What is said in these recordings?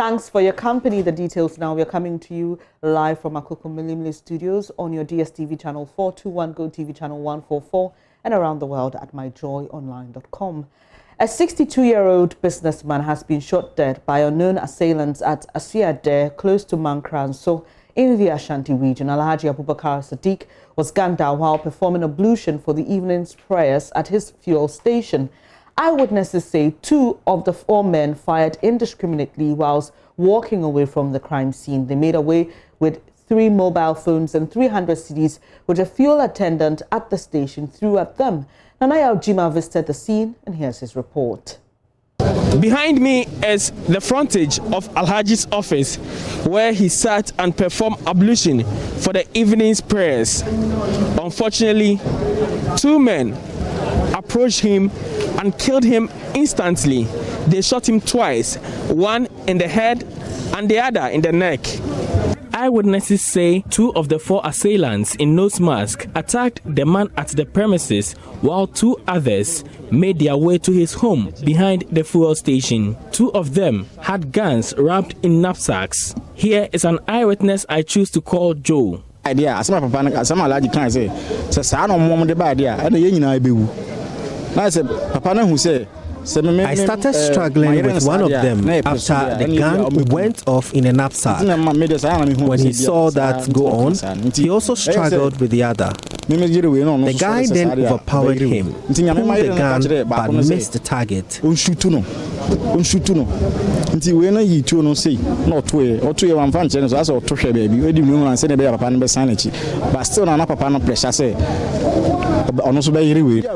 Thanks for your company. The details now. We're coming to you live from Akoko Milimli Studios on your DSTV channel 421, Go TV channel 144, and around the world at myjoyonline.com. A 62-year-old businessman has been shot dead by unknown assailants at Asiade, close to Mankranso, in the Ashanti region. Alhaji Abubakar Sadiq was gunned down while performing ablution for the evening's prayers at his fuel station. Eyewitnesses say 2 of the 4 men fired indiscriminately whilst walking away from the crime scene. They made away with 3 mobile phones and 300 cedis, which a fuel attendant at the station threw at them. Nanaya Ojima visited the scene, and here's his report. Behind me is the frontage of Alhaji's office, where he sat and performed ablution for the evening's prayers. Unfortunately, 2 men approached him and killed him instantly. They shot him twice, one in the head and the other in the neck. Eyewitnesses say 2 of the 4 assailants in nose mask attacked the man at the premises, while 2 others made their way to his home behind the fuel station. 2 of them had guns wrapped in knapsacks. Here is an eyewitness I choose to call Joe. Idea, as my papa, as my lady can say, I don't want the idea, and the union I be. I said, Papa, who say, I started struggling with one of them after the gun went off in a knapsack. When he saw that go on, he also struggled with the other. The guy then overpowered him, pulled the gun but missed the target.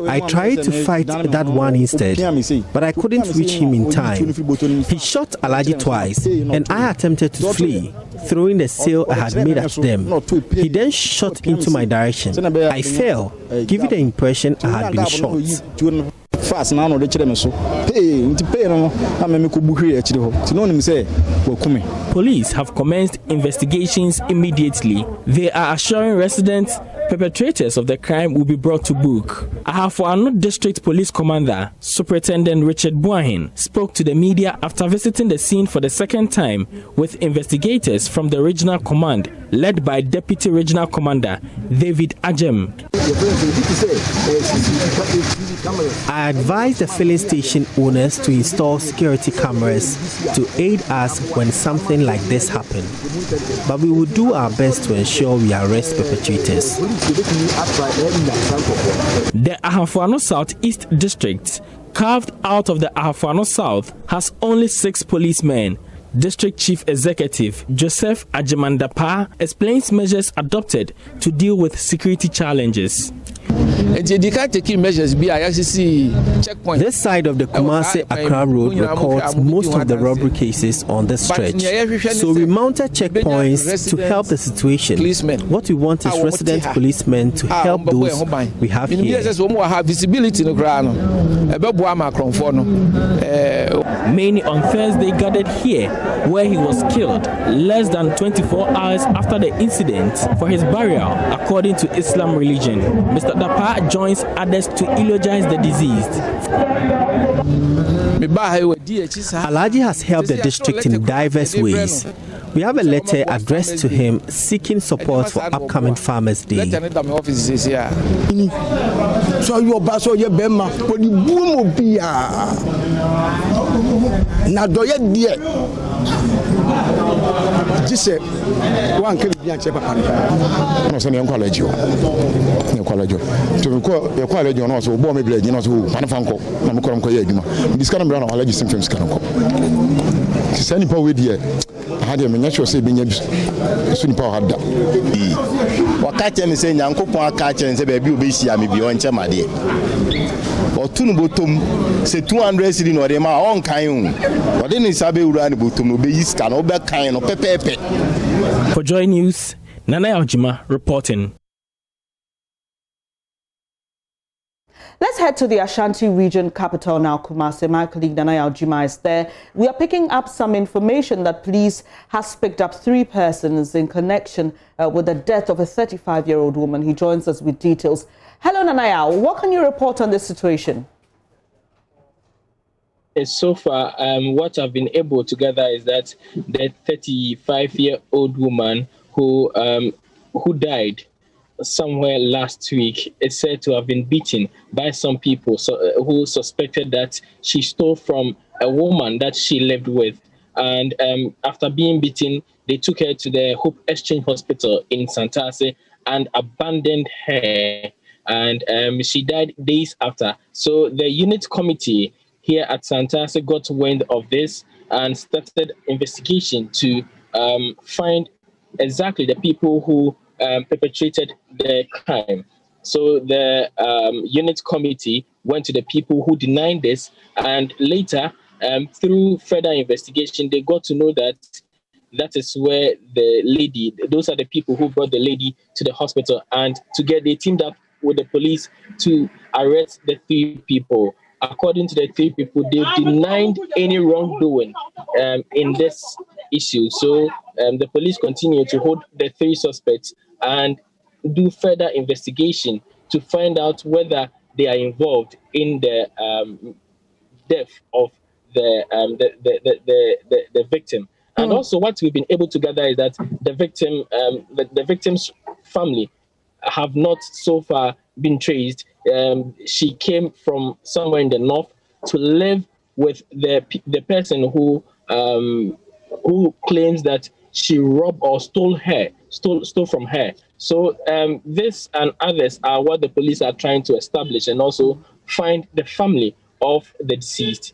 I tried to fight that one instead, but I couldn't reach him in time. He shot Alhaji twice, and I attempted to flee, throwing the sail I had made at them. He then shot into my direction. I fell, giving the impression I had been shot. Police have commenced investigations immediately. They are assuring residents perpetrators of the crime will be brought to book. Ahafo District Police Commander, Superintendent Richard Buahin, spoke to the media after visiting the scene for the 2nd time with investigators from the Regional Command, led by Deputy Regional Commander David Ajem. I advised the filling station owners to install security cameras to aid us when something like this happens. But we will do our best to ensure we arrest perpetrators. The Ahafo Southeast District, carved out of the Ahafo South, has only 6 policemen. District Chief Executive Joseph Ajimandapa explains measures adopted to deal with security challenges. This side of the Kumasi-Accra Road records most of the robbery cases on this stretch. So we mounted checkpoints to help the situation. What we want is resident policemen to help those we have here. Many on Thursday gathered here, where he was killed less than 24 hours after the incident, for his burial, according to Islam religion. Mr. Dapa joins others to eulogize the deceased. Alhaji has helped the district in diverse ways. We have a letter addressed to him seeking support for upcoming Farmers' Day. C'est 200 cedi no de ma on kan hu. O de ni sabe ura ni botom no be yiska no be kan no pepepe. For Joy News, Nanaya Ojima reporting. Let's head to the Ashanti region capital now, Kumasi. My colleague Nanaya Ojima is there. We are picking up some information that police has picked up 3 persons in connection with the death of a 35-year-old woman. He joins us with details. Hello, Nanaya. What can you report on this situation? so far, what I've been able to gather is that the 35-year-old woman who died somewhere last week is said to have been beaten by some people who suspected that she stole from a woman that she lived with. And after being beaten, they took her to the Hope Exchange Hospital in Santase and abandoned her. And she died days after. So the unit committee here at Santase got wind of this and started investigation to find exactly the people who perpetrated the crime. So the unit committee went to the people who denied this, and later, through further investigation, they got to know that that is where the lady, those are the people who brought the lady to the hospital, and together they teamed up with the police to arrest the 3 people. According to the 3 people, they've denied any wrongdoing in this issue. So the police continue to hold the 3 suspects and do further investigation to find out whether they are involved in the death of the victim. And also, what we've been able to gather is that the victim, the victim's family, have not so far been traced. She came from somewhere in the north to live with the person who claims that she robbed or stole from her. So this and others are what the police are trying to establish, and also find the family of the deceased.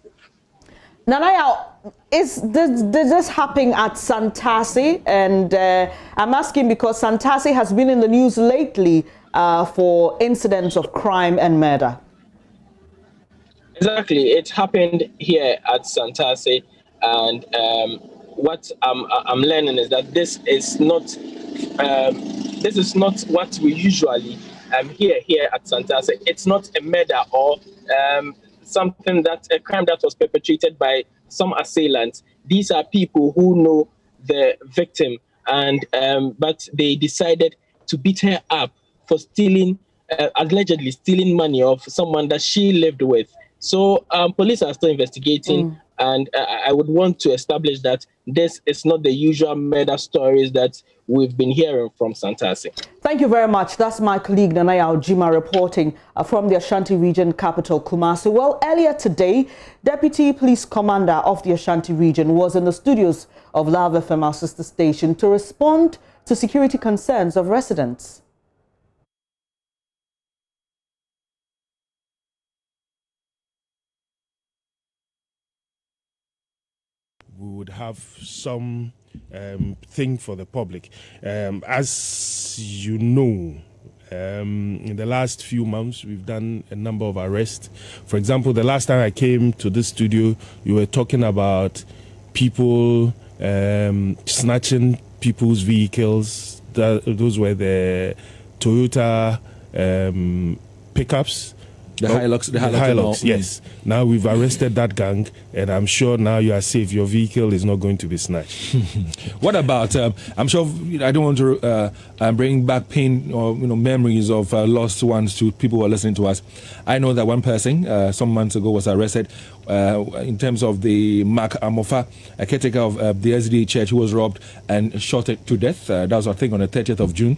Nanaya, is this happening at Santase? And I'm asking because Santase has been in the news lately for incidents of crime and murder. Exactly, it happened here at Santase, and what I'm learning is that this is not what we usually hear here at Santase. It's not a murder or a crime that was perpetrated by some assailants. These are people who know the victim, and but they decided to beat her up for allegedly stealing money of someone that she lived with. So police are still investigating, and I would want to establish that this is not the usual murder stories that we've been hearing from Santase. Thank you very much. That's my colleague Nanaya Ojima reporting from the Ashanti region capital, Kumasi. Well, earlier today, Deputy Police Commander of the Ashanti region was in the studios of Love FM, our sister station, to respond to security concerns of residents. We would have some thing for the public. As you know, in the last few months, we've done a number of arrests. For example, the last time I came to this studio, you were talking about people snatching people's vehicles. Those were the Toyota pickups. The Hilux, yes. Now we've arrested that gang, and I'm sure now you are safe. Your vehicle is not going to be snatched. What about? I'm sure I don't want to bring back pain or memories of lost ones to people who are listening to us. I know that one person some months ago was arrested in terms of the Mark Amofa, a caretaker of the SDA church, who was robbed and shot to death. That was, I think, on the 30th of June.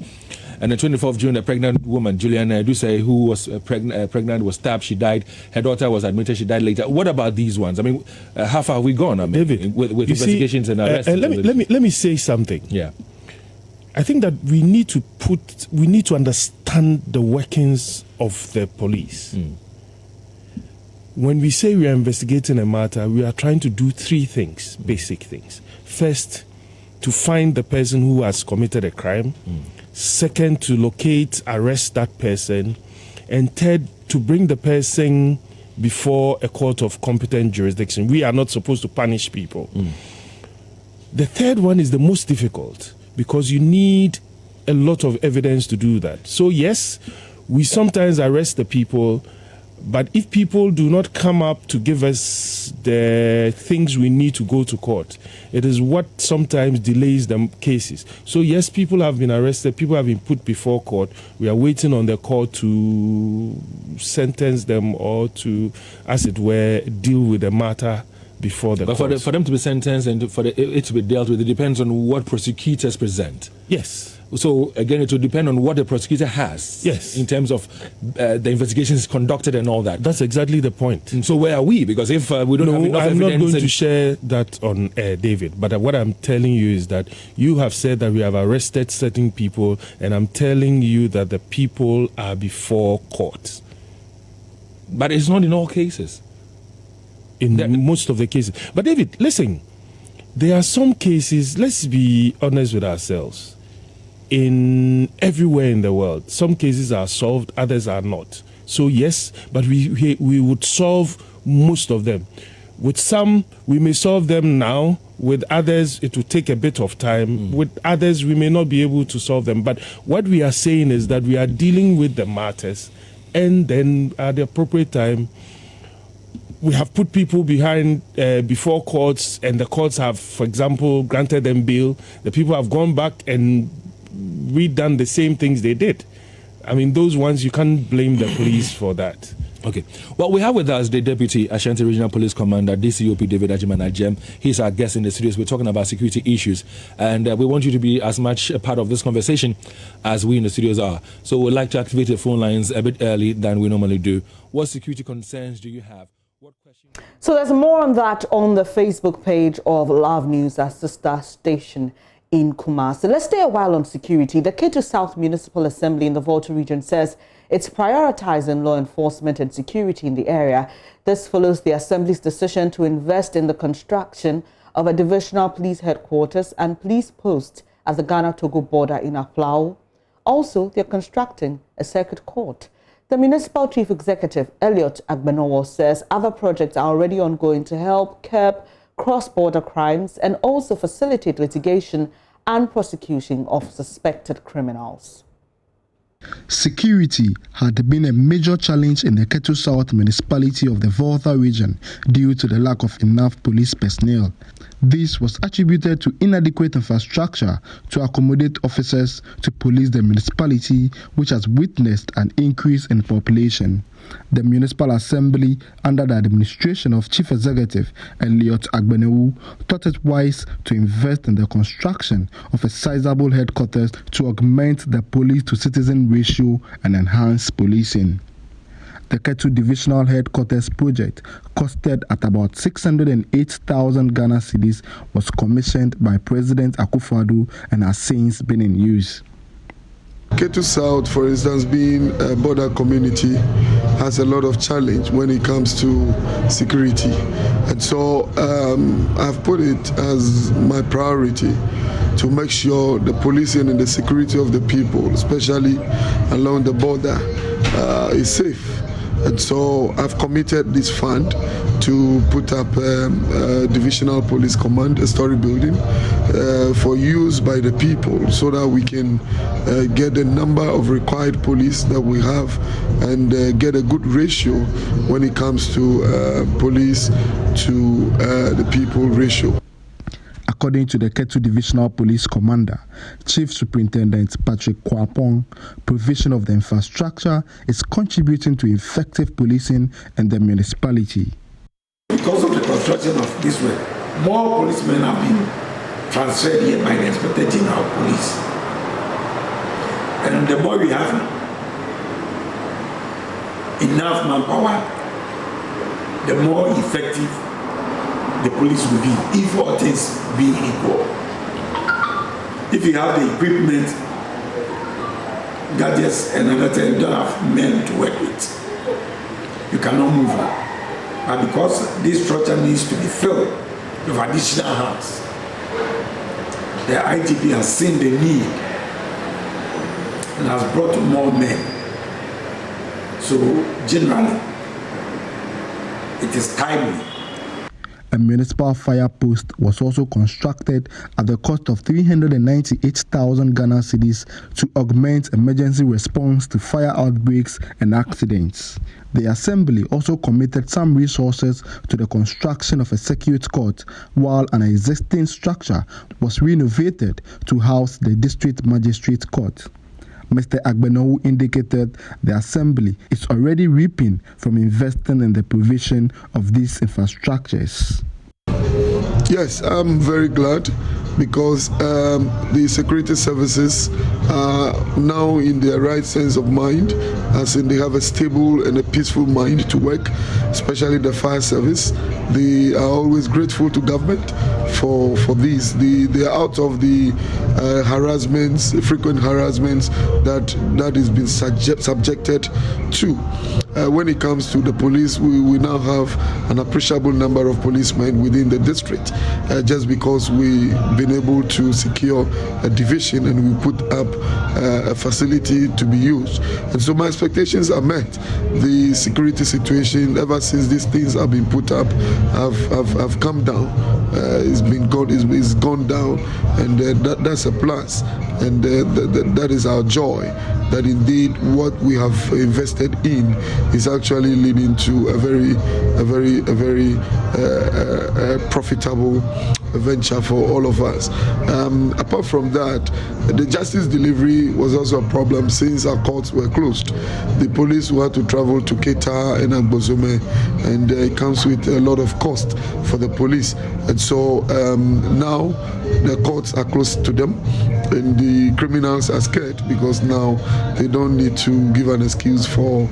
And the 24th of June, a pregnant woman, Juliana Duse, who was pregnant, was stabbed. She died. Her daughter was admitted. She died later. What about these ones? I mean, how far have we gone? I mean, David, with investigations and arrests. Let me say something. Yeah, I think that we need to understand the workings of the police. When we say we are investigating a matter, we are trying to do 3 things, basic things. First, to find the person who has committed a crime. Second, to locate, arrest that person. And third, to bring the person before a court of competent jurisdiction. We are not supposed to punish people. The third one is the most difficult because you need a lot of evidence to do that. So yes, we sometimes arrest the people, But if people do not come up to give us the things we need to go to court, it is what sometimes delays the cases. So yes, people have been arrested, people have been put before court. We are waiting on the court to sentence them or to, as it were, deal with the matter before the court. But for them to be sentenced and for it to be dealt with, it depends on what prosecutors present. Yes. So again, it will depend on what the prosecutor has. Yes. In terms of the investigations conducted and all that. That's exactly the point. And so where are we? Because if we don't have enough I'm evidence... not going to share that on air, David. But what I'm telling you is that you have said that we have arrested certain people, and I'm telling you that the people are before court. But it's not in all cases. In most of the cases. But David, listen, there are some cases, let's be honest with ourselves. In everywhere in the world, some cases are solved, others are not. So yes, but we would solve most of them. With some, we may solve them now. With others, it will take a bit of time. With others, we may not be able to solve them. But what we are saying is that we are dealing with the matters, and then at the appropriate time, we have put people behind before courts, and the courts have, for example, granted them bail. The people have gone back and redone the same things they did. I mean, those ones, you can't blame the police for that. Okay. Well, we have with us the Deputy Ashanti Regional Police Commander, DCOP David Ajiman-Ajem. He's our guest in the studios. We're talking about security issues, and we want you to be as much a part of this conversation as we in the studios are. So we'd like to activate the phone lines a bit early than we normally do. What security concerns do you have? What questions? So there's more on that on the Facebook page of Love News, our sister station in Kumasi. Let's stay a while on security. The Ketu South Municipal Assembly in the Volta region says it's prioritizing law enforcement and security in the area. This follows the Assembly's decision to invest in the construction of a divisional police headquarters and police post at the Ghana-Togo border in Aflao. Also, they're constructing a circuit court. The Municipal Chief Executive, Elliot Agbenowo, says other projects are already ongoing to help curb cross-border crimes and also facilitate litigation and prosecution of suspected criminals. Security had been a major challenge in the Ketu South municipality of the Volta region due to the lack of enough police personnel. This was attributed to inadequate infrastructure to accommodate officers to police the municipality, which has witnessed an increase in population. The Municipal Assembly, under the administration of Chief Executive Elliot Agbenowo, thought it wise to invest in the construction of a sizable headquarters to augment the police-to-citizen ratio and enhance policing. The Ketu Divisional Headquarters project, costed at about 608,000 Ghana cedis, was commissioned by President Akufo-Addo and has since been in use. Ketu South, for instance, being a border community, has a lot of challenge when it comes to security. And so I've put it as my priority to make sure the policing and the security of the people, especially along the border, is safe. And so I've committed this fund to put up a divisional police command, a story building, for use by the people so that we can get the number of required police that we have and get a good ratio when it comes to police to the people ratio. According to the Ketu Divisional Police Commander, Chief Superintendent Patrick Kwapong, provision of the infrastructure is contributing to effective policing in the municipality. Because of the construction of this way, more policemen have been transferred here by the Inspector General Police. And the more we have enough manpower, the more effective the police will be, if all things being equal. If you have the equipment, gadgets, and other things, you don't have men to work with, you cannot move on. But because this structure needs to be filled with additional hands, the IGP has seen the need and has brought more men. So generally, it is timely. A municipal fire post was also constructed at the cost of 398,000 Ghana cedis to augment emergency response to fire outbreaks and accidents. The Assembly also committed some resources to the construction of a circuit court, while an existing structure was renovated to house the District Magistrate Court. Mr. Agbenowu indicated the Assembly is already reaping from investing in the provision of these infrastructures. Yes, I'm very glad because the security services are now in their right sense of mind, as in they have a stable and a peaceful mind to work, especially the fire service. They are always grateful to government for this. They are out of the harassments, frequent harassments that is been subjected to. When it comes to the police, we now have an appreciable number of policemen within the district, just because we've been able to secure a division and we put up a facility to be used. And so my expectations are met. The security situation, ever since these things have been put up, have come down. It's gone down, and that's a plus. And that is our joy, that indeed what we have invested in is actually leading to a very profitable venture for all of us. Apart from that, the justice delivery was also a problem since our courts were closed. The police who had to travel to Keita and Agbozome, and it comes with a lot of cost for the police. And so now the courts are close to them, and the criminals are scared because now they don't need to give an excuse for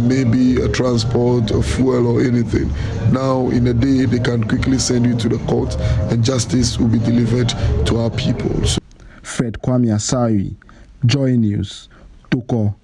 maybe a transport or fuel or anything. Now in a day they can quickly send you to the court and justice will be delivered to our people. So Fred Kwame Asari, Joy News, Toko.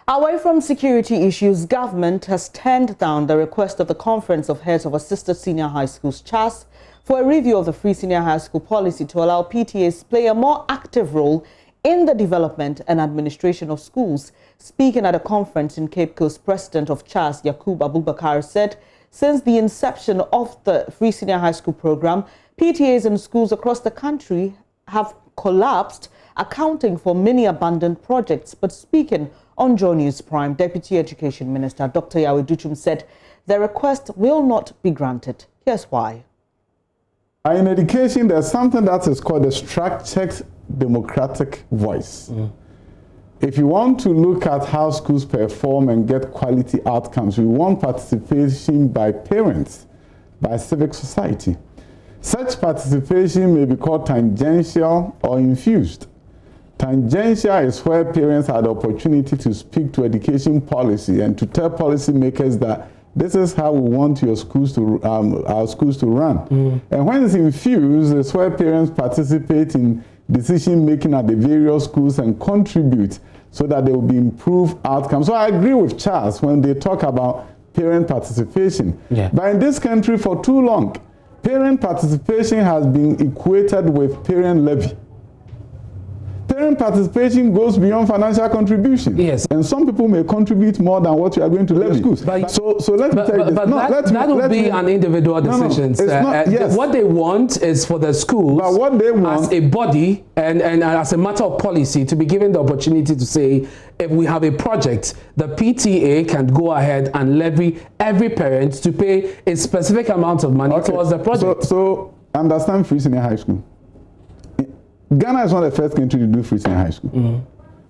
Away from security issues, government has turned down the request of the Conference of Heads of Assisted Senior High Schools, CHAS, for a review of the Free Senior High School policy to allow PTAs to play a more active role in the development and administration of schools. Speaking at a conference in Cape Coast, President of CHAS, Yakub Abubakar, said since the inception of the Free Senior High School program, PTAs in schools across the country have collapsed, accounting for many abandoned projects. But speaking on JoyNews Prime, Deputy Education Minister Dr. Yahweh Duchum said the request will not be granted. Here's why. In education, there's something that is called a structured democratic voice. If you want to look at how schools perform and get quality outcomes, we want participation by parents, by civic society. Such participation may be called tangential or infused. Tangential is where parents had the opportunity to speak to education policy and to tell policymakers that this is how we want your schools to our schools to run. And when it's infused, it's where parents participate in decision making at the various schools and contribute so that there will be improved outcomes. So I agree with Charles when they talk about parent participation. But in this country for too long, parent participation has been equated with parent levy. Parent participation goes beyond financial contribution. Yes. And some people may contribute more than what you are going to levy schools. So let me tell you this. But that will be an individual decision. Yes. What they want is for the schools, but what they want, as a body and as a matter of policy, to be given the opportunity to say, if we have a project, the PTA can go ahead and levy every parent to pay a specific amount of money towards the project. So understand Free Senior High School. Ghana is not the first country to do Free Senior High School.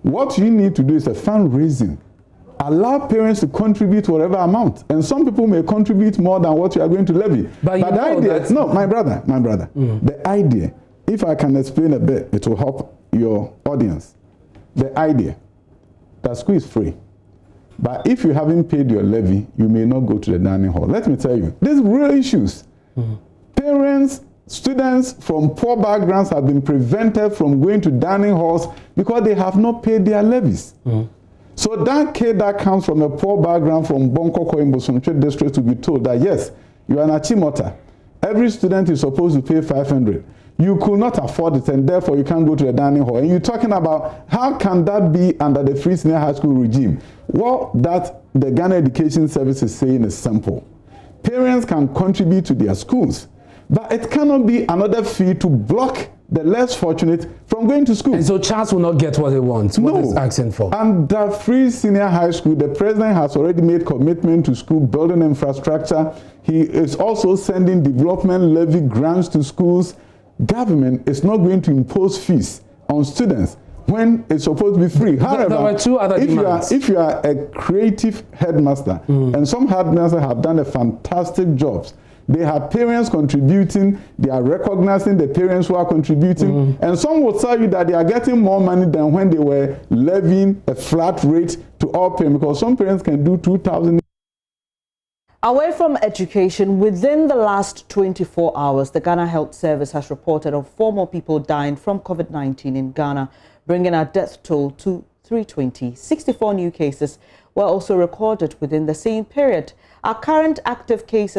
What you need to do is a fundraising. Allow parents to contribute whatever amount. And some people may contribute more than what you are going to levy. But the idea, no, my brother, the idea, if I can explain a bit, it will help your audience. The idea that school is free. But if you haven't paid your levy, you may not go to the dining hall. Let me tell you, these real issues. Parents, students from poor backgrounds have been prevented from going to dining halls because they have not paid their levies. So that kid that comes from a poor background from Bonkoko in Bosomtwe district will be told that yes, you are an Achimota. Every student is supposed to pay 500. you could not afford it and therefore you can't go to the dining hall. And you're talking about how can that be under the free senior high school regime? Well, that the Ghana Education Service is saying is simple. Parents can contribute to their schools, but it cannot be another fee to block the less fortunate from going to school. And so Charles will not get what he wants, what he's asking for. And the free senior high school, the president has already made commitment to school building infrastructure. He is also sending development levy grants to schools. Government is not going to impose fees on students when it's supposed to be free. However, there were two other demands. If you are a creative headmaster, and some headmasters have done a fantastic jobs, they have parents contributing, they are recognizing the parents who are contributing, and some will tell you that they are getting more money than when they were levying a flat rate to all parents, because some parents can do 2,000. Away from education, within the last 24 hours, the Ghana Health Service has reported of 4 more people dying from COVID-19 in Ghana, bringing our death toll to 320. 64 new cases were also recorded within the same period. Our current active case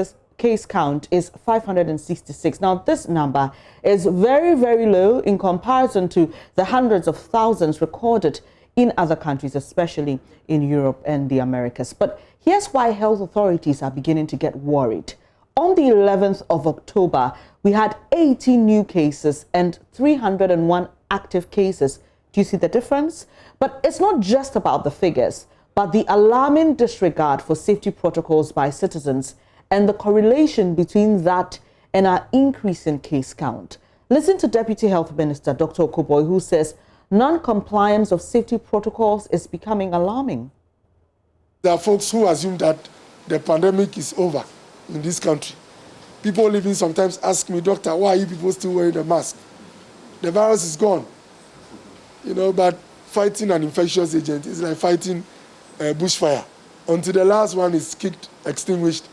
count is 566. Now, this number is very, very low in comparison to the hundreds of thousands recorded in other countries, especially in Europe and the Americas. But here's why health authorities are beginning to get worried. On the 11th of October, we had 18 new cases and 301 active cases. Do you see the difference? But it's not just about the figures, but the alarming disregard for safety protocols by citizens and the correlation between that and our increase in case count. Listen to Deputy Health Minister Dr. Okoboy, who says non-compliance of safety protocols is becoming alarming. There are folks who assume that the pandemic is over in this country. People even sometimes ask me, Doctor, why are you people still wearing the mask? The virus is gone. You know, but fighting an infectious agent is like fighting bushfire. Until the last one is extinguished,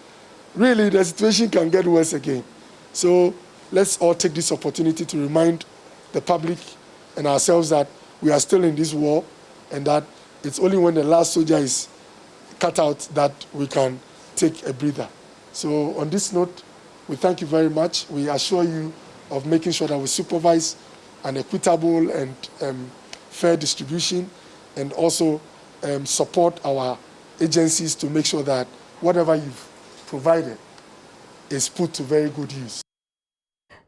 really the situation can get worse again. So let's all take this opportunity to remind the public and ourselves that we are still in this war, and that it's only when the last soldier is cut out that we can take a breather. So on this note, we thank you very much. We assure you of making sure that we supervise an equitable and fair distribution, and also support our agencies to make sure that whatever you've provided is put to very good use.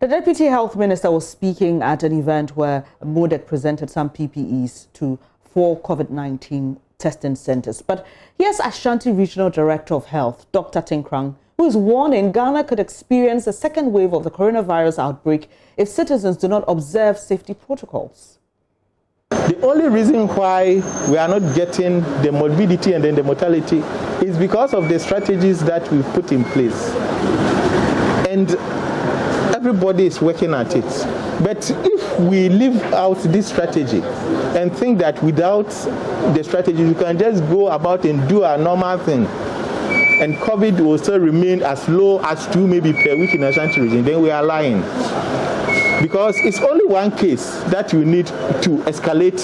The Deputy Health Minister was speaking at an event where MODEC presented some PPEs to 4 COVID-19 testing centers. But here's Ashanti Regional Director of Health, Dr. Tinkrang, who is warning Ghana could experience a second wave of the coronavirus outbreak if citizens do not observe safety protocols. The only reason why we are not getting the morbidity and then the mortality is because of the strategies that we've put in place. And everybody is working at it. But if we leave out this strategy and think that without the strategy we can just go about and do our normal thing, and COVID will still remain as low as 2 maybe per week in Ashanti region, then we are lying. Because it's only one case that you need to escalate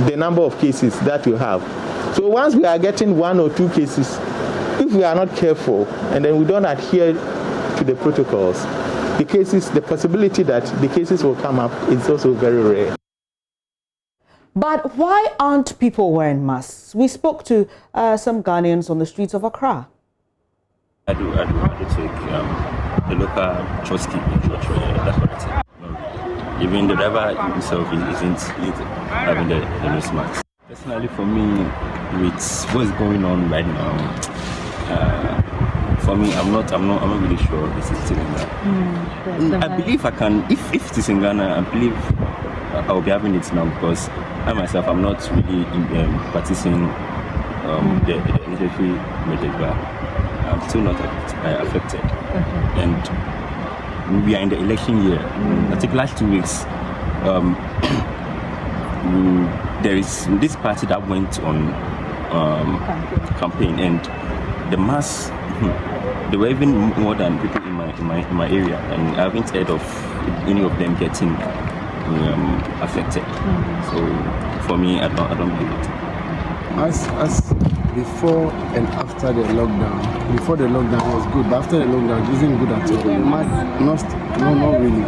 the number of cases that you have. So once we are getting 1 or 2 cases, if we are not careful and then we don't adhere to the protocols, the possibility that the cases will come up is also very rare. But why aren't people wearing masks? We spoke to some Ghanaians on the streets of Accra. I do take the local trustee. That's what I take. Even the driver himself isn't having the nose mask. Personally, for me, with what's going on right now, for me, I'm not really sure this is still in Ghana. I believe I can. If it is in Ghana, I believe I will be having it now, because I myself, I'm not really practicing the necessary measures, but I'm still not affected. And we are in the election year. I think last 2 weeks, there is this party that went on campaign, and the mass, there were even more than people in my area, and I haven't heard of any of them getting affected. So for me, I don't believe it. As before and after the lockdown. Before the lockdown it was good, but after the lockdown it wasn't good at all. Not really.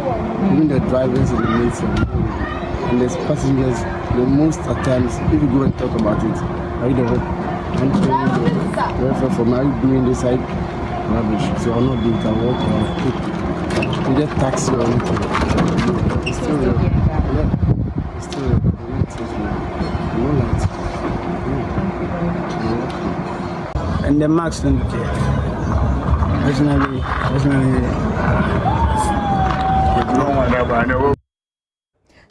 Even the drivers and the mates and the passengers, the most at times, if you go and talk about it, are you the welfare for me? Are you doing this side? Rubbish. So I'll not do it. I'll walk or you get taxi or anything. It's still real. Yeah. It's still real. No lights. And the max don't care. Personally.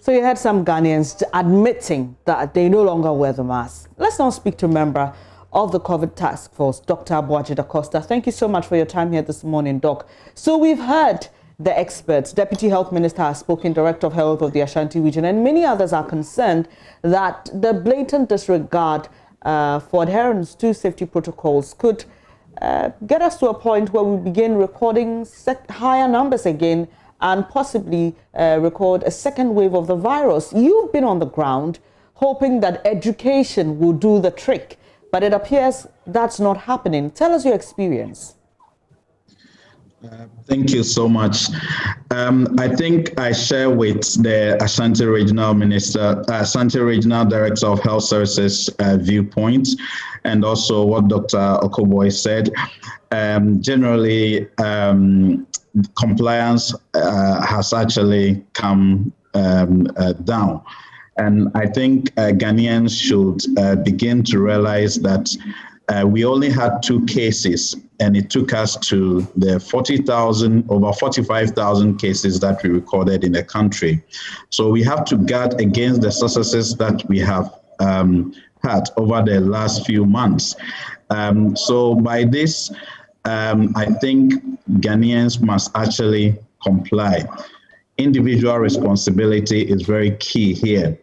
So you had some Ghanaians admitting that they no longer wear the mask. Let's now speak to a member of the COVID task force, Dr. Boaji Da Costa. Thank you so much for your time here this morning, Doc. So we've heard the experts. Deputy Health Minister has spoken, Director of Health of the Ashanti region, and many others are concerned that the blatant disregard for adherence to safety protocols could get us to a point where we begin recording higher numbers again and possibly record a second wave of the virus. You've been on the ground hoping that education will do the trick, but it appears that's not happening. Tell us your experience. Thank you so much. I think I share with the Ashanti Regional Minister, Ashanti Regional Director of Health Services viewpoint, and also what Dr. Okoboy said. Generally, compliance has actually come down. And I think Ghanaians should begin to realize that we only had 2 cases, and it took us to the over 45,000 cases that we recorded in the country. So we have to guard against the successes that we have had over the last few months. So by this, I think Ghanaians must actually comply. Individual responsibility is very key here.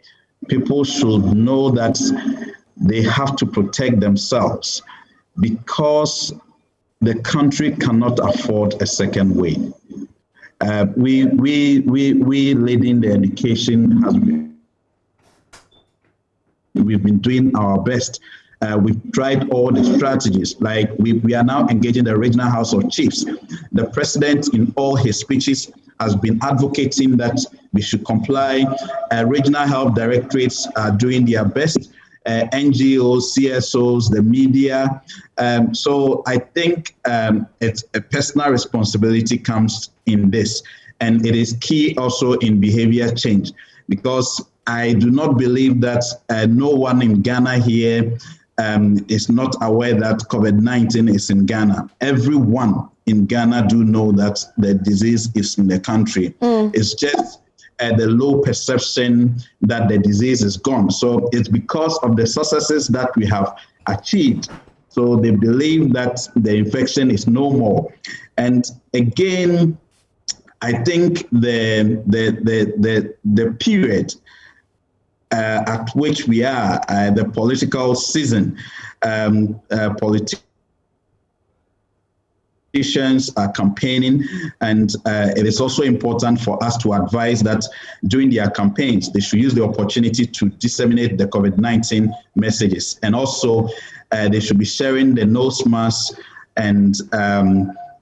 People should know that they have to protect themselves because the country cannot afford a second wave. We leading the education, we've been doing our best. We've tried all the strategies, like we are now engaging the Regional House of Chiefs. The president in all his speeches has been advocating that we should comply. Regional health directorates are doing their best. NGOs, CSOs, the media. So I think it's a personal responsibility comes in this. And it is key also in behavior change, because I do not believe that no one in Ghana here is not aware that COVID-19 is in Ghana. Everyone in Ghana do know that the disease is in the country. It's just the low perception that the disease is gone. So it's because of the successes that we have achieved. So they believe that the infection is no more. And again, I think the period at which we are, the political season, politicians are campaigning, and it is also important for us to advise that during their campaigns, they should use the opportunity to disseminate the COVID-19 messages. And also, they should be sharing the nose mask and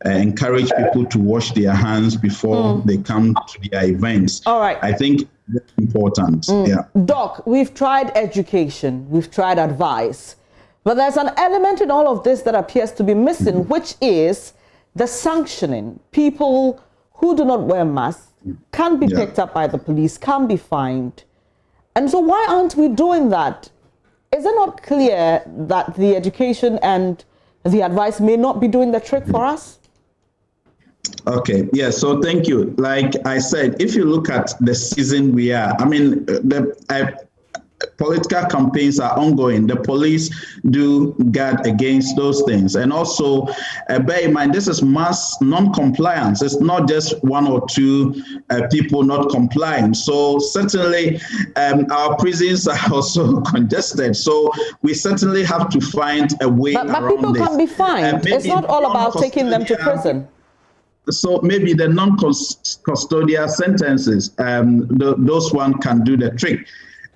encourage people to wash their hands before they come to their events. All right. I think that's important. Yeah. Doc, we've tried education, we've tried advice, but there's an element in all of this that appears to be missing, which is the sanctioning. People who do not wear masks can be picked up by the police, can be fined. And so why aren't we doing that? Is it not clear that the education and the advice may not be doing the trick for us? Okay, yeah, so thank you. Like I said, if you look at the season we are, I mean, political campaigns are ongoing. The police do guard against those things. And also, bear in mind, this is mass non-compliance. It's not just 1 or 2 people not complying. So certainly, our prisons are also congested. So we certainly have to find a way around this. But people can be fined. It's not all about taking them to prison. So maybe the non-custodial sentences, those one can do the trick.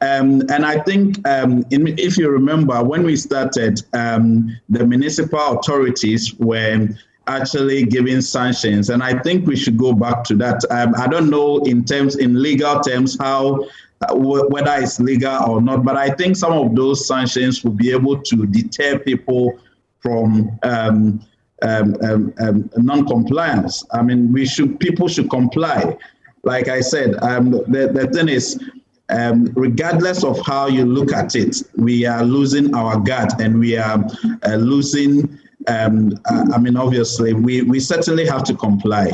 And I think if you remember, when we started, the municipal authorities were actually giving sanctions, and I think we should go back to that. I don't know in legal terms how whether it's legal or not, but I think some of those sanctions will be able to deter people from non-compliance. I mean, people should comply. Like I said, the thing is, regardless of how you look at it, we are losing our guard, and we are losing. Obviously, we certainly have to comply.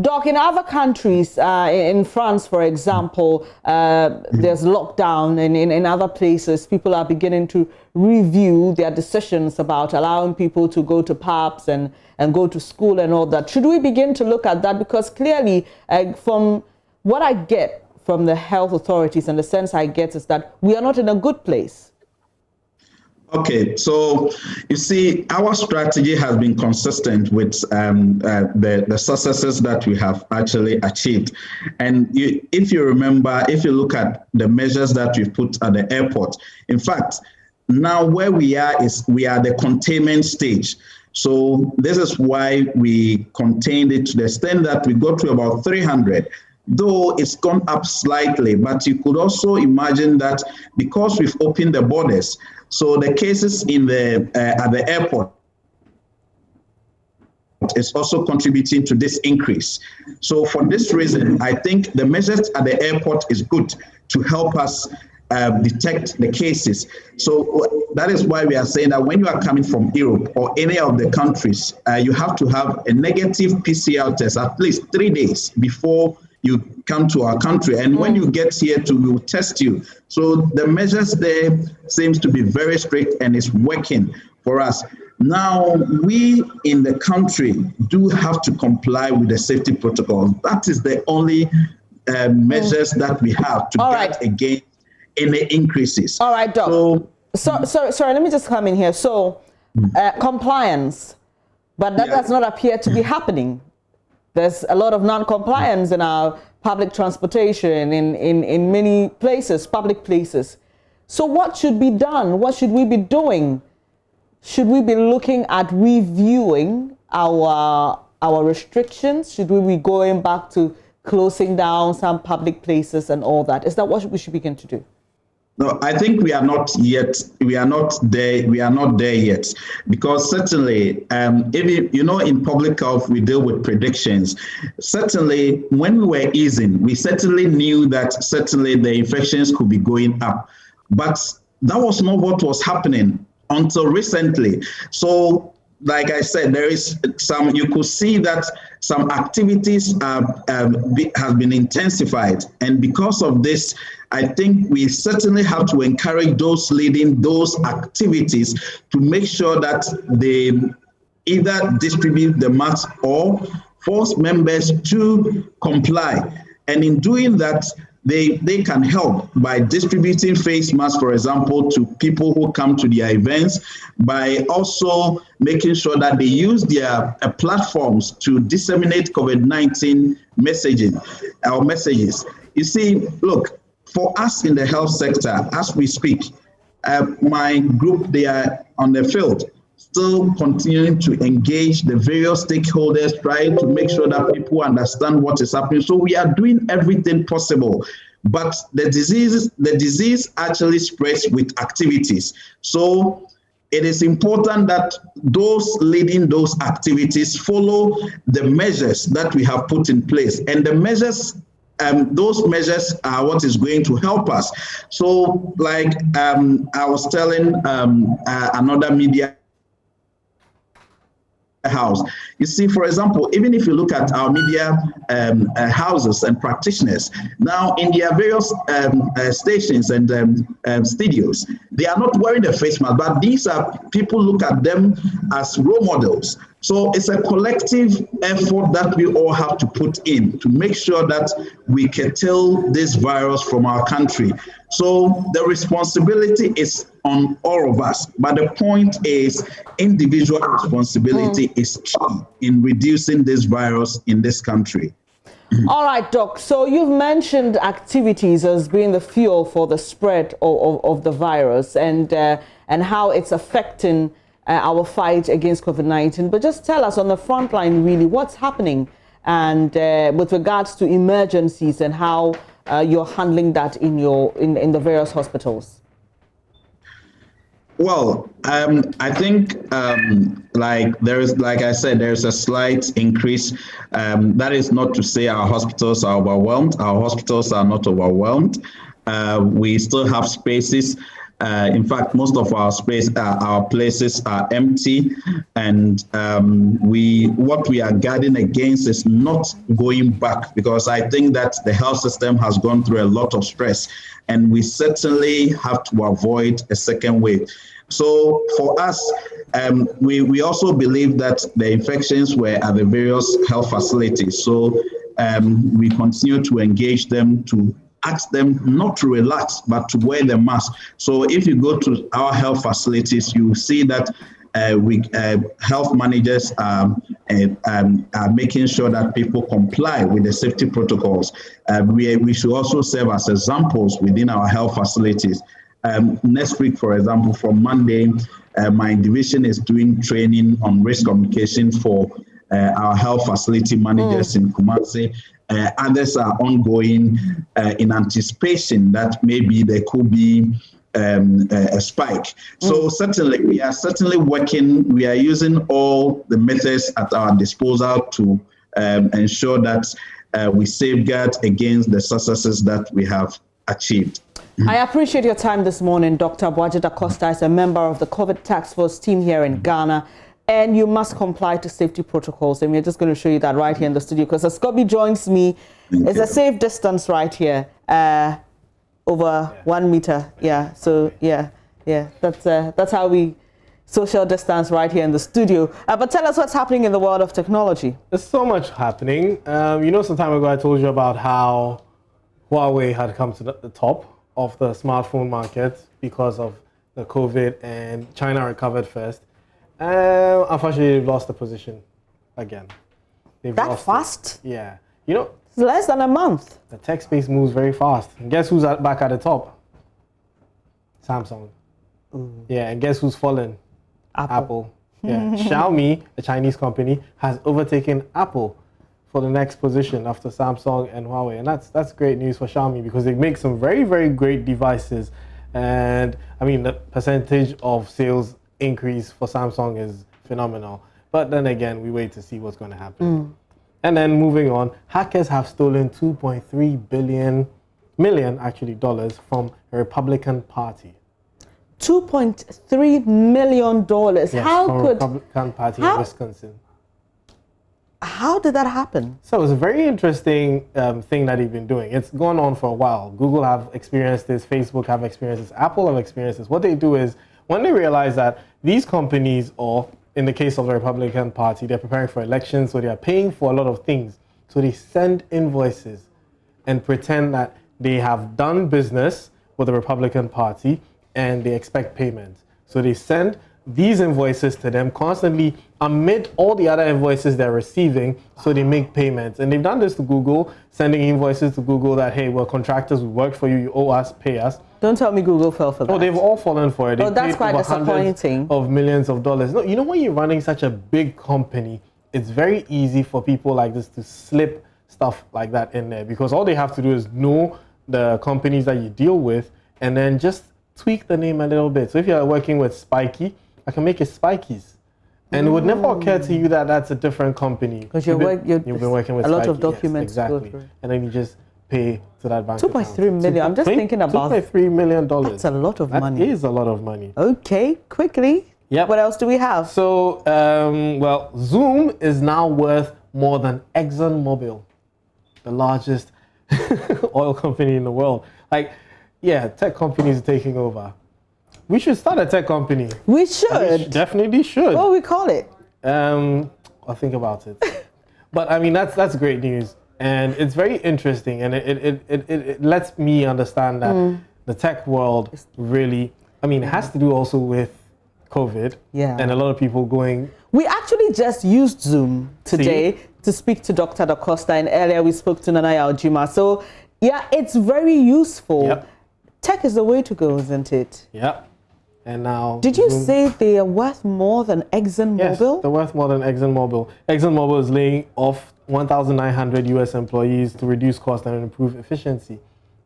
Doc, in other countries, in France, for example, there's lockdown, and in other places, people are beginning to review their decisions about allowing people to go to pubs and go to school and all that. Should we begin to look at that? Because clearly, from what I get from the health authorities and the sense I get is that we are not in a good place. Okay, so you see, our strategy has been consistent with the successes that we have actually achieved. And if you remember, if you look at the measures that we've put at the airport, in fact, now where we are is we are the containment stage. So this is why we contained it to the extent that we got to about 300. Though it's gone up slightly, but you could also imagine that because we've opened the borders, so the cases at the airport is also contributing to this increase. So for this reason, I think the measures at the airport is good to help us detect the cases. So that is why we are saying that when you are coming from Europe or any of the countries, you have to have a negative PCR test at least 3 days before you come to our country, and when you get here we will test you. So the measures there seems to be very strict, and it's working for us. Now, we in the country do have to comply with the safety protocols. That is the only measures that we have to guard against any increases. All right, Doc. Sorry, let me just come in here. So, compliance, but that does not appear to be happening. There's a lot of non-compliance in our public transportation, in many places, public places. So what should be done? What should we be doing? Should we be looking at reviewing our restrictions? Should we be going back to closing down some public places and all that? Is that what we should begin to do? No, I think we are not yet. We are not there. We are not there yet, because certainly, if you know, in public health we deal with predictions. Certainly, when we were easing, we certainly knew that certainly the infections could be going up, but that was not what was happening until recently. So, like I said, there is some. You could see that some activities have been intensified, and because of this, I think we certainly have to encourage those leading those activities to make sure that they either distribute the masks or force members to comply. And in doing that, they can help by distributing face masks, for example, to people who come to their events, by also making sure that they use their platforms to disseminate COVID-19 messages. You see, look, for us in the health sector, as we speak, my group, they are on the field, still continuing to engage the various stakeholders, trying to make sure that people understand what is happening. So we are doing everything possible, but the disease actually spreads with activities. So it is important that those leading those activities follow the measures that we have put in place, and the measures. Those measures are what is going to help us. So, like I was telling another media house, you see, for example, even if you look at our media houses and practitioners, now in their various stations and studios, they are not wearing the face mask, but these are people look at them as role models. So it's a collective effort that we all have to put in to make sure that we curtail this virus from our country. So the responsibility is on all of us. But the point is, individual responsibility is key in reducing this virus in this country. All right, Doc. So you've mentioned activities as being the fuel for the spread of the virus and how it's affecting our fight against COVID-19. But just tell us on the front line, really, what's happening and with regards to emergencies and how you're handling that in the various hospitals. Well, I think, like I said, there's a slight increase. That is not to say our hospitals are overwhelmed. Our hospitals are not overwhelmed. We still have spaces. In fact, most of our places are empty, and what we are guarding against is not going back, because I think that the health system has gone through a lot of stress, and we certainly have to avoid a second wave. So for us, we also believe that the infections were at the various health facilities. So we continue to engage them, to ask them not to relax, but to wear the mask. So if you go to our health facilities, you see that health managers are making sure that people comply with the safety protocols. We should also serve as examples within our health facilities. Next week, for example, from Monday, my division is doing training on risk communication for our health facility managers in Kumasi. Others are ongoing in anticipation that maybe there could be a spike. So certainly, we are working. We are using all the methods at our disposal to ensure that we safeguard against the successes that we have achieved. I appreciate your time this morning. Dr. Boaji Da Costa is a member of the COVID Task Force team here in Ghana, and you must comply to safety protocols. And we're just going to show you that right here in the studio, because as Scobie joins me, it's a safe distance right here, over 1 meter. Yeah, so yeah, that's how we social distance right here in the studio. But tell us what's happening in the world of technology. There's so much happening. Some time ago I told you about how Huawei had come to the top of the smartphone market because of the COVID, and China recovered first. Unfortunately, they've lost the position again. That fast? Yeah. It's less than a month. The tech space moves very fast. And guess who's back at the top? Samsung. Yeah, and guess who's fallen? Apple. Yeah. Xiaomi, a Chinese company, has overtaken Apple for the next position after Samsung and Huawei. And that's great news for Xiaomi, because they make some very, very great devices. And I mean, the percentage of sales increase for Samsung is phenomenal. But then again, we wait to see what's going to happen. And then moving on, hackers have stolen $2.3 million dollars from a Republican Party. $2.3 million. Yes, from a Republican Party in Wisconsin. How did that happen? So it's a very interesting thing that they've been doing. It's gone on for a while. Google have experienced this, Facebook have experienced this, Apple have experienced this. What they do is, when they realize that these companies, or in the case of the Republican Party, they're preparing for elections, so they are paying for a lot of things. So they send invoices and pretend that they have done business with the Republican Party and they expect payment. So they send these invoices to them constantly amid all the other invoices they're receiving, so they make payments. And they've done this to Google, sending invoices to Google that, hey, we're contractors, we worked for you, you owe us, pay us. Don't tell me Google fell for that. Oh, they've all fallen for it. Oh, that's quite disappointing. Of millions of dollars. No, when you're running such a big company, it's very easy for people like this to slip stuff like that in there, because all they have to do is know the companies that you deal with and then just tweak the name a little bit. So if you're working with Spiky, I can make it Spikies. And it would never occur to you that that's a different company. Because you've been working with a lot Spiky. of documents. Yes, exactly. And then you just pay to that bank. 2.3 million. I'm just thinking about $2.3 million. That's a lot of money. That is a lot of money. Okay, quickly. Yep. What else do we have? So, Zoom is now worth more than ExxonMobil, the largest oil company in the world. Tech companies are taking over. We should start a tech company. We should. Definitely should. What do we call it? I'll think about it. But I mean, that's great news. And it's very interesting. And it lets me understand that the tech world really, it has to do also with COVID. Yeah. And a lot of people going. We actually just used Zoom today to speak to Dr. Da Costa, and earlier we spoke to Nana Yaojima. So, yeah, it's very useful. Yep. Tech is the way to go, isn't it? Yeah. And now... Did you say they are worth more than ExxonMobil? Yes, they're worth more than ExxonMobil. ExxonMobil is laying off 1,900 U.S. employees to reduce cost and improve efficiency.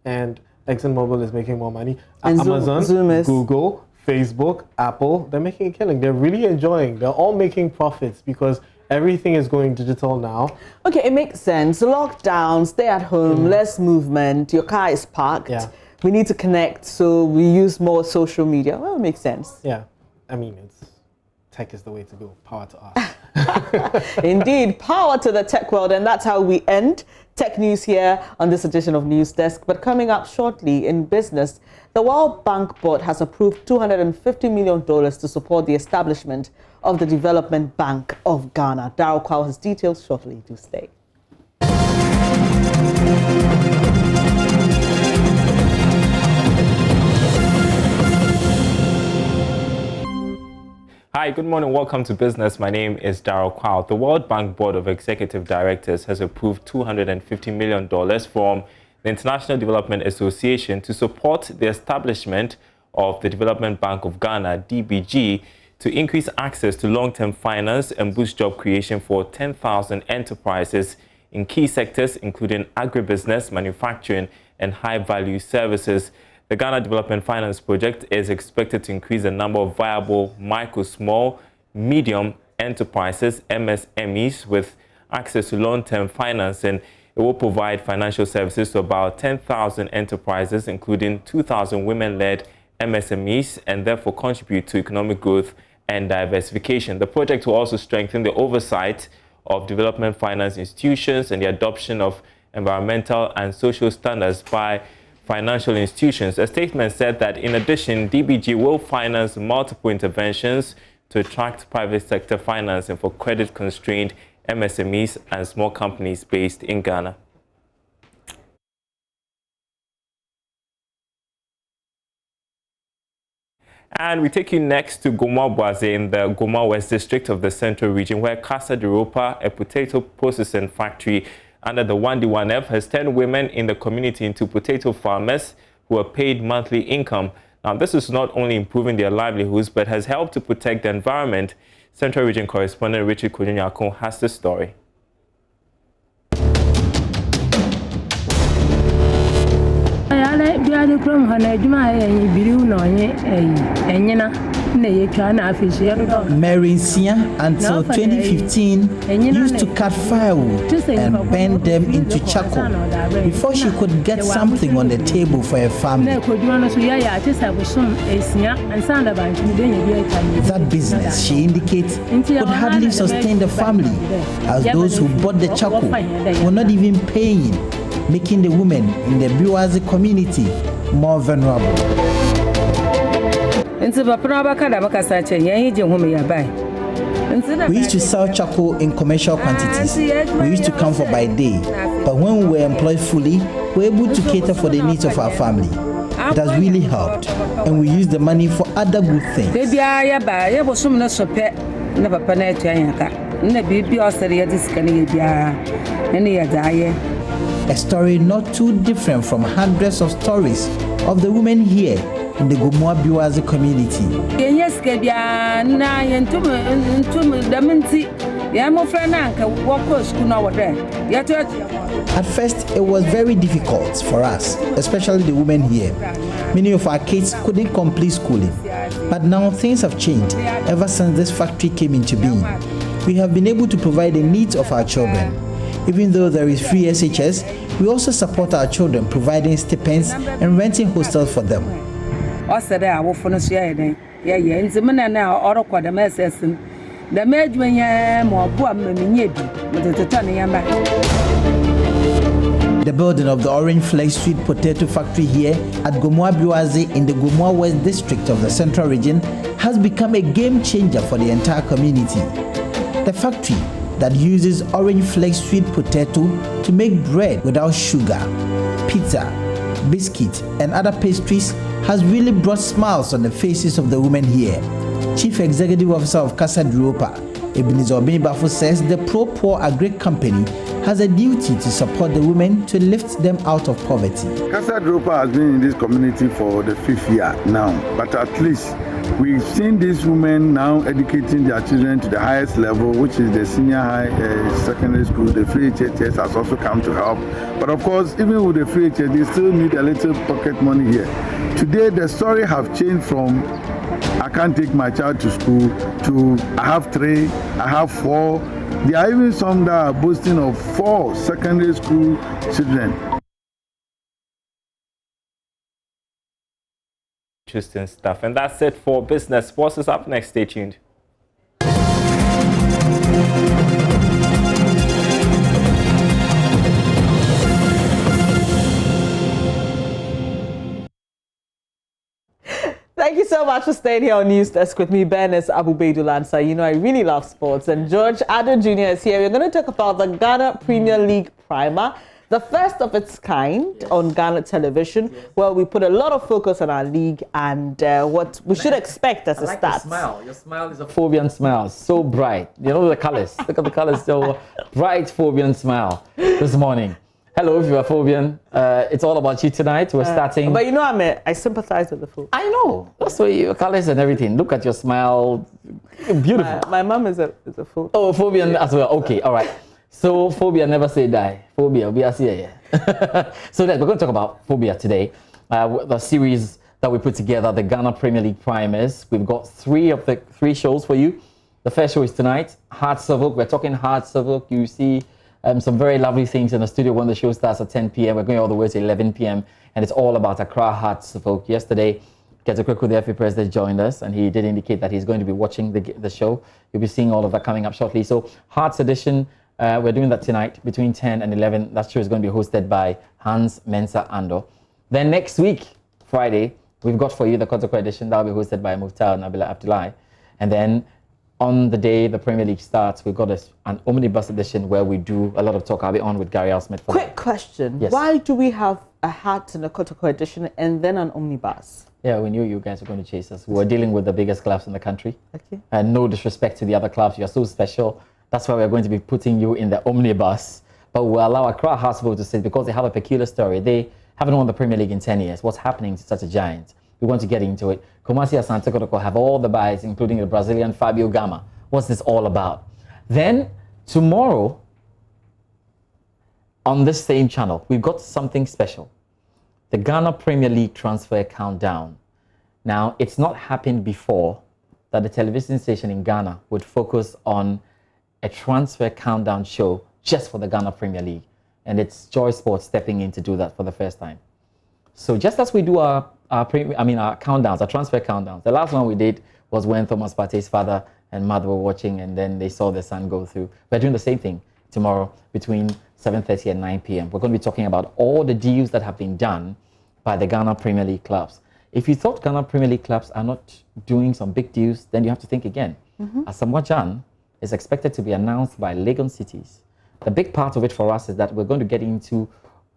And ExxonMobil is making more money. And Amazon, Zoom is... Google, Facebook, Apple, they're making a killing. They're really enjoying. They're all making profits because everything is going digital now. Okay, it makes sense. Lockdown, stay at home, less movement, your car is parked. Yeah. We need to connect, so we use more social media. Well, it makes sense. Yeah. I mean, tech is the way to go. Power to us. Indeed, power to the tech world. And that's how we end tech news here on this edition of News Desk. But coming up shortly in business, the World Bank Board has approved $250 million to support the establishment of the Development Bank of Ghana. Daryl Kwao has details shortly. Do stay. Hi, good morning. Welcome to Business. My name is Daryl Kwao. The World Bank Board of Executive Directors has approved $250 million from the International Development Association to support the establishment of the Development Bank of Ghana, DBG, to increase access to long-term finance and boost job creation for 10,000 enterprises in key sectors, including agribusiness, manufacturing, and high-value services. The Ghana Development Finance Project is expected to increase the number of viable micro, small, medium enterprises, MSMEs, with access to long-term finance, and it will provide financial services to about 10,000 enterprises, including 2,000 women-led MSMEs, and therefore contribute to economic growth and diversification. The project will also strengthen the oversight of development finance institutions and the adoption of environmental and social standards by financial institutions. A statement said that, in addition, DBG will finance multiple interventions to attract private sector financing for credit-constrained MSMEs and small companies based in Ghana. And we take you next to Goma Boise in the Goma West district of the Central Region, where Casa de Ropa, a potato processing factory under the 1D1F, has turned women in the community into potato farmers who are paid monthly income. Now, this is not only improving their livelihoods, but has helped to protect the environment. Central Region correspondent Richard Kojunyako has the story. Mary Sia, until 2015, used to cut firewood and burn them into charcoal before she could get something on the table for her family. That business, she indicates, could hardly sustain the family, as those who bought the charcoal were not even paying, making the women in the Biwazi community more vulnerable. We used to sell charcoal in commercial quantities. We used to come for by day, but when we were employed fully, we were able to cater for the needs of our family. It has really helped, and we use the money for other good things. A story not too different from hundreds of stories of the women here in the Gomoa Biwazi community. At first, it was very difficult for us, especially the women here. Many of our kids couldn't complete schooling. But now things have changed ever since this factory came into being. We have been able to provide the needs of our children. Even though there is free SHS, we also support our children, providing stipends and renting hostels for them. The building of the Orange Flex Sweet Potato Factory here at Gomoa Biwazi in the Gomoa West district of the Central Region has become a game changer for the entire community. The factory that uses Orange Flex Sweet Potato to make bread without sugar, pizza, biscuit, and other pastries has really brought smiles on the faces of the women here. Chief Executive Officer of Casa Dropa, Ebenezer Obinibafo, says the pro-poor agri company has a duty to support the women to lift them out of poverty. Casa Dropa has been in this community for the 5th year now, but at least we've seen these women now educating their children to the highest level, which is the senior high secondary school. The free HHS has also come to help. But of course, even with the free HHS, they still need a little pocket money here. Today, the story have changed from I can't take my child to school to I have 3, I have 4. There are even some that are boasting of 4 secondary school children. Interesting stuff. And that's it for Business. Sports is up next. Stay tuned. Thank you so much for staying here on News Desk with me, Ben. It's Abu Baidulansa. You know, I really love sports. And George Addo Jr. is here. We're going to talk about the Ghana Premier League Primer, the first of its kind on Ghana television, where we put a lot of focus on our league and what we should expect as a start. Your smile is a Phobian smile, so bright. You know the colors. Look at the colors, so bright Phobian smile this morning. Hello, if you are Phobian. It's all about you tonight. We're starting. But you know, I sympathize with the Phobian. I know. That's why your colors and everything. Look at your smile. Beautiful. My mom is a Phobian. Oh, Phobian as well. Okay, all right. So, phobia never say die. Phobia, we are here. So, we're going to talk about phobia today. The series that we put together, the Ghana Premier League Primers. We've got 3 of the 3 shows for you. The first show is tonight, Hard Savok. We're talking Hard Savok. You see some very lovely things in the studio when the show starts at 10 p.m. We're going all the way to 11 p.m. And it's all about Accra Hard Savok. Yesterday, Ketekweku, the FA president, joined us, and he did indicate that he's going to be watching the show. You'll be seeing all of that coming up shortly. So, Hearts Edition, we're doing that tonight between 10 and 11. That show is going to be hosted by Hans Mensah Ando. Then next week, Friday, we've got for you the Kotoko Edition. That will be hosted by Mukhtar Nabila Abdullahi. And then on the day the Premier League starts, we've got an omnibus edition where we do a lot of talk. I'll be on with Gary Alsmith. Quick question. Yes. Why do we have a hat and a Kotoko edition and then an omnibus? Yeah, we knew you guys were going to chase us. We're dealing with the biggest clubs in the country. Okay. And no disrespect to the other clubs. You're so special. That's why we're going to be putting you in the omnibus. But we'll allow Accra Hospital to sit because they have a peculiar story. They haven't won the Premier League in 10 years. What's happening to such a giant? We want to get into it. Kumasi Asante Kotoko have all the buys, including the Brazilian Fabio Gama. What's this all about? Then tomorrow, on this same channel, we've got something special. The Ghana Premier League transfer countdown. Now, it's not happened before that the television station in Ghana would focus on a transfer countdown show just for the Ghana Premier League. And it's Joy Sports stepping in to do that for the first time. So just as we do our countdowns, our transfer countdowns, the last one we did was when Thomas Partey's father and mother were watching and then they saw the son go through. We're doing the same thing tomorrow between 7:30 and 9 p.m. We're going to be talking about all the deals that have been done by the Ghana Premier League clubs. If you thought Ghana Premier League clubs are not doing some big deals, then you have to think again. Asamoah Gyan is expected to be announced by Legon Cities. The big part of it for us is that we're going to get into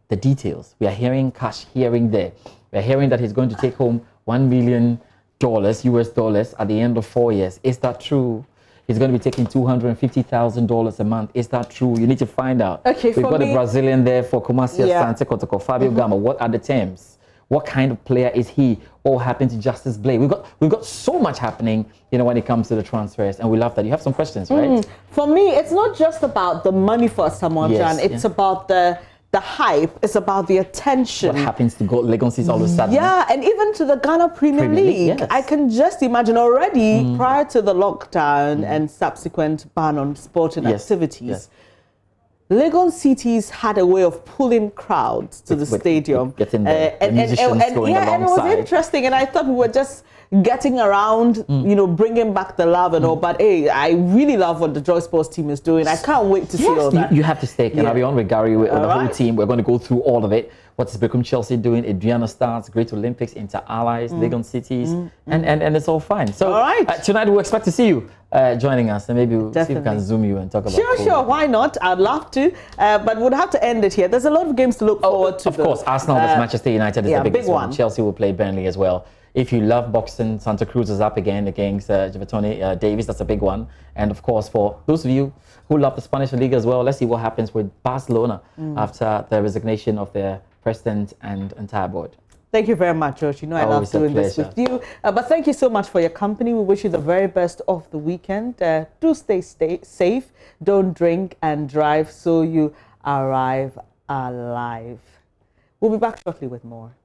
the details. We are hearing cash hearing there. We're hearing that he's going to take home $1 million US dollars at the end of 4 years. Is that true? He's going to be taking $250,000 a month. Is that true? You need to find out. Okay, we've got a Brazilian there for Kumasi Asante Kotoko, Fabio Gama. What are the terms? What kind of player is he? What happened to Justice Blade? We've got so much happening, you know, when it comes to the transfers, and we love that. You have some questions, right? For me, it's not just about the money for Asamoah Gyan. It's about the hype. It's about the attention. What happens to Legacies all of a sudden? Yeah, and even to the Ghana Premier League. Yes. I can just imagine already prior to the lockdown and subsequent ban on sporting activities. Legon Cities had a way of pulling crowds to the stadium. Getting the musicians going alongside. And it was interesting, and I thought we were just getting around, you know, bringing back the love and all. But hey, I really love what the Joy Sports team is doing. I can't wait to see all that. You have to stay. And I'll be on with Gary with the whole team. We're going to go through all of it. What's Beckham Chelsea doing? Adriana Stars, Great Olympics, Inter Allies, Legon Cities, and it's all fine. So tonight we expect to see you joining us, and maybe we'll see if we can Zoom you and talk about it. Sure, why not? I'd love to, but we'll have to end it here. There's a lot of games to look forward to. Of course, Arsenal versus Manchester United is the biggest one. Chelsea will play Burnley as well. If you love boxing, Santa Cruz is up again against Gervonta Davis. That's a big one. And of course, for those of you who love the Spanish League as well, let's see what happens with Barcelona after the resignation of their president and entire board. Thank you very much, George. You know I love doing this with you. But thank you so much for your company. We wish you the very best of the weekend. Do stay safe. Don't drink and drive so you arrive alive. We'll be back shortly with more.